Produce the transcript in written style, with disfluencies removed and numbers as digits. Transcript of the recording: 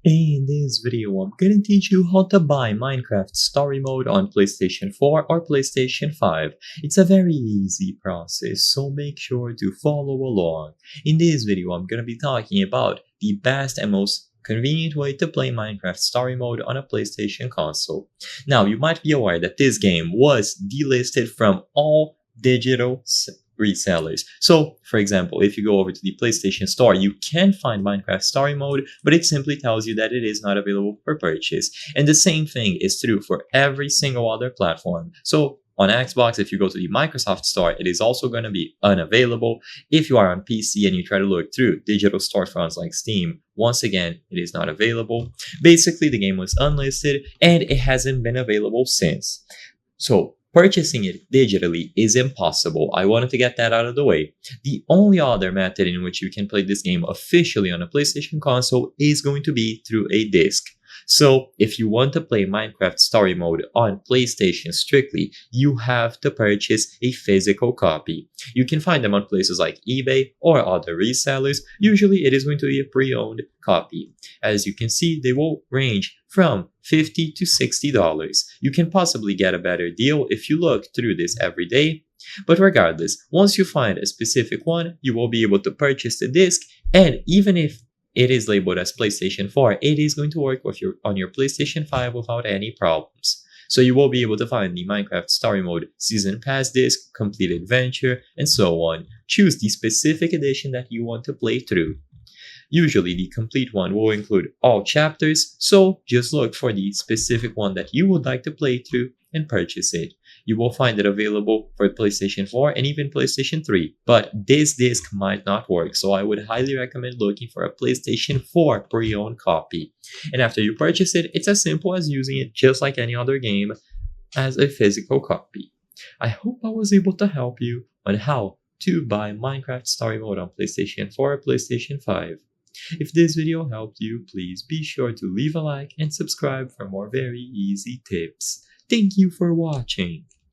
In this video, I'm gonna teach you how to buy Minecraft Story Mode on PlayStation 4 or PlayStation 5. It's a very easy process, so make sure to follow along. In this video, I'm gonna be talking about the best and most convenient way to play Minecraft Story Mode on a PlayStation console. Now, you might be aware that this game was delisted from all digital resellers. So, for example, if you go over to the PlayStation Store, you can find Minecraft Story Mode, but it simply tells you that it is not available for purchase. And the same thing is true for every single other platform. So, on Xbox, if you go to the Microsoft Store, it is also going to be unavailable. If you are on PC and you try to look through digital storefronts like Steam, once again, it is not available. Basically, the game was unlisted and it hasn't been available since. So, purchasing it digitally is impossible. I wanted to get that out of the way. The only other method in which you can play this game officially on a PlayStation console is going to be through a disc. So, if you want to play Minecraft Story Mode on PlayStation strictly, you have to purchase a physical copy. You can find them on places like eBay or other resellers. Usually, it is going to be a pre-owned copy. As you can see, they will range from $50 to $60. You can possibly get a better deal if you look through this every day. But regardless, once you find a specific one, you will be able to purchase the disc, and even if it is labeled as PlayStation 4, it is going to work on your PlayStation 5 without any problems. So you will be able to find the Minecraft Story Mode Season Pass disc, Complete Adventure, and so on. Choose the specific edition that you want to play through. Usually the complete one will include all chapters, so just look for the specific one that you would like to play through and purchase it. You will find it available for PlayStation 4 and even PlayStation 3, but this disc might not work, so I would highly recommend looking for a PlayStation 4 pre-owned copy. And after you purchase it, it's as simple as using it just like any other game as a physical copy. I hope I was able to help you on how to buy Minecraft Story Mode on PlayStation 4 or PlayStation 5. If this video helped you, please be sure to leave a like and subscribe for more very easy tips. Thank you for watching.